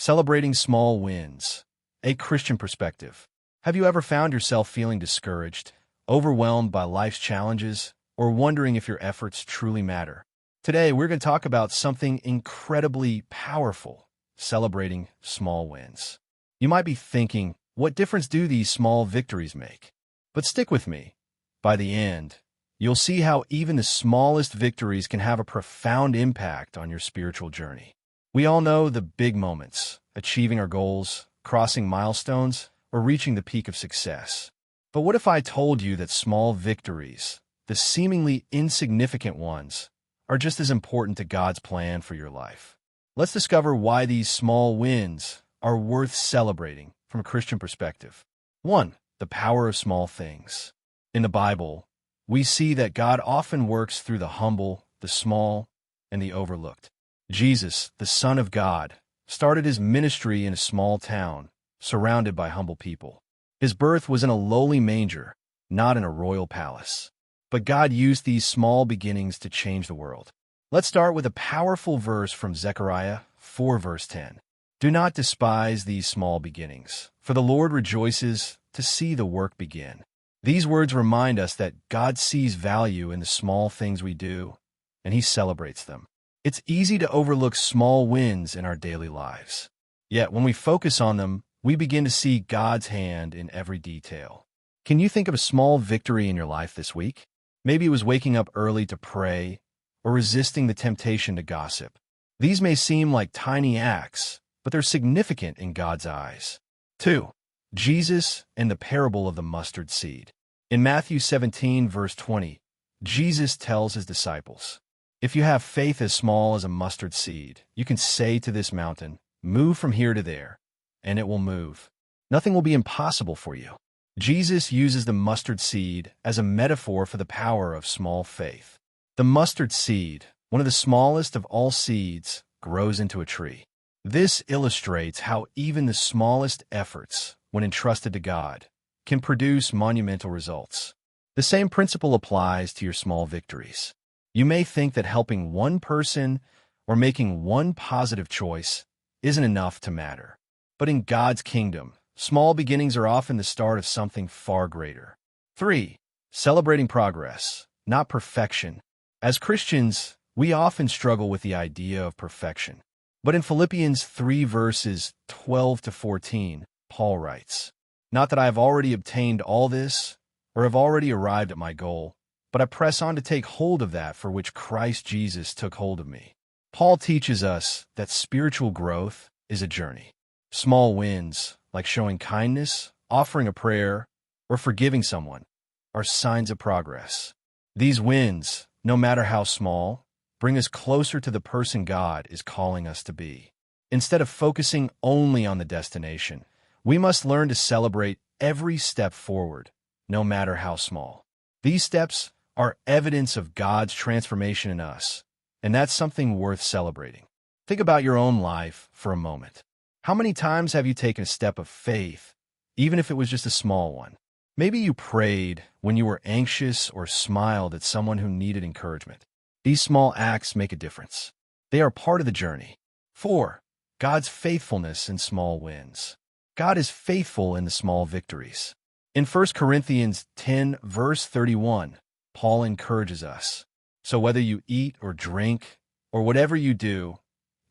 Celebrating small wins. A Christian perspective. Have you ever found yourself feeling discouraged, overwhelmed by life's challenges, or wondering if your efforts truly matter? Today, we're going to talk about something incredibly powerful: celebrating small wins. You might be thinking, what difference do these small victories make? But stick with me. By the end, you'll see how even the smallest victories can have a profound impact on your spiritual journey. We all know the big moments: achieving our goals, crossing milestones, or reaching the peak of success. But what if I told you that small victories, the seemingly insignificant ones, are just as important to God's plan for your life? Let's discover why these small wins are worth celebrating from a Christian perspective. 1. The power of small things. In the Bible, we see that God often works through the humble, the small, and the overlooked. Jesus, the Son of God, started his ministry in a small town, surrounded by humble people. His birth was in a lowly manger, not in a royal palace. But God used these small beginnings to change the world. Let's start with a powerful verse from Zechariah 4 verse 10. Do not despise these small beginnings, for the Lord rejoices to see the work begin. These words remind us that God sees value in the small things we do, and he celebrates them. It's easy to overlook small wins in our daily lives. Yet when we focus on them, we begin to see God's hand in every detail. Can you think of a small victory in your life this week? Maybe it was waking up early to pray, or resisting the temptation to gossip. These may seem like tiny acts, but they're significant in God's eyes. 2. Jesus and the parable of the mustard seed. In Matthew 17 verse 20, Jesus tells his disciples, "If you have faith as small as a mustard seed, you can say to this mountain, 'Move from here to there,' and it will move. Nothing will be impossible for you." Jesus uses the mustard seed as a metaphor for the power of small faith. The mustard seed, one of the smallest of all seeds, grows into a tree. This illustrates how even the smallest efforts, when entrusted to God, can produce monumental results. The same principle applies to your small victories. You may think that helping one person or making one positive choice isn't enough to matter. But in God's kingdom, small beginnings are often the start of something far greater. 3. Celebrating progress, not perfection. As Christians, we often struggle with the idea of perfection. But in Philippians 3 verses 12 to 14, Paul writes, "Not that I have already obtained all this, or have already arrived at my goal, but I press on to take hold of that for which Christ Jesus took hold of me." Paul teaches us that spiritual growth is a journey. Small wins, like showing kindness, offering a prayer, or forgiving someone, are signs of progress. These wins, no matter how small, bring us closer to the person God is calling us to be. Instead of focusing only on the destination, we must learn to celebrate every step forward, no matter how small. These steps are evidence of God's transformation in us, and that's something worth celebrating. Think about your own life for a moment. How many times have you taken a step of faith, even if it was just a small one? Maybe you prayed when you were anxious or smiled at someone who needed encouragement. These small acts make a difference. They are part of the journey. 4. God's faithfulness in small wins. God is faithful in the small victories. In 1 Corinthians 10 verse 31, Paul encourages us, "So whether you eat or drink, or whatever you do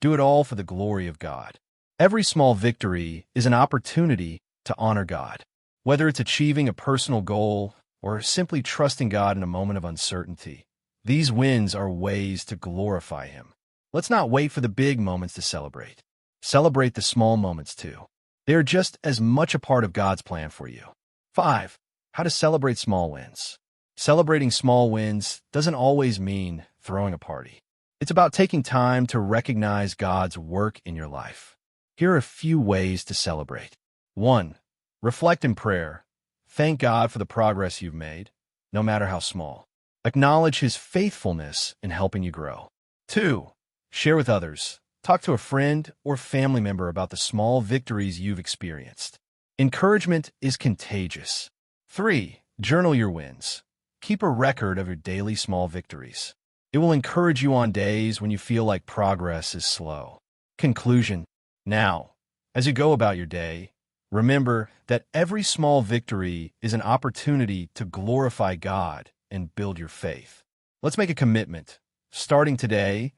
it all for the glory of God." Every small victory is an opportunity to honor God. Whether it's achieving a personal goal or simply trusting God in a moment of uncertainty, these wins are ways to glorify him. Let's not wait for the big moments to celebrate. Celebrate the small moments too. They are just as much a part of God's plan for you. 5. How to celebrate small wins. Celebrating small wins doesn't always mean throwing a party. It's about taking time to recognize God's work in your life. Here are a few ways to celebrate. 1. Reflect in prayer. Thank God for the progress you've made, no matter how small. Acknowledge his faithfulness in helping you grow. 2. Share with others. Talk to a friend or family member about the small victories you've experienced. Encouragement is contagious. 3. Journal your wins. Keep a record of your daily small victories. It will encourage you on days when you feel like progress is slow. Conclusion. Now, As you go about your day, remember that every small victory is an opportunity to glorify God and build your faith. Let's make a commitment. Starting today,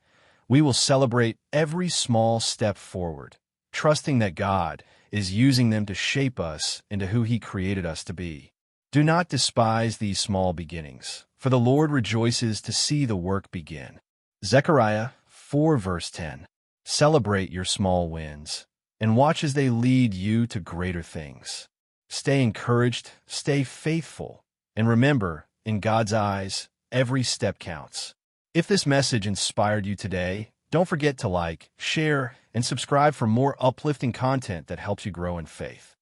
we will celebrate every small step forward, trusting that God is using them to shape us into who He created us to be. Do not despise these small beginnings, for the Lord rejoices to see the work begin. Zechariah 4 verse 10. Celebrate your small wins, and watch as they lead you to greater things. Stay encouraged, stay faithful, and remember, in God's eyes, every step counts. If this message inspired you today, don't forget to like, share, and subscribe for more uplifting content that helps you grow in faith.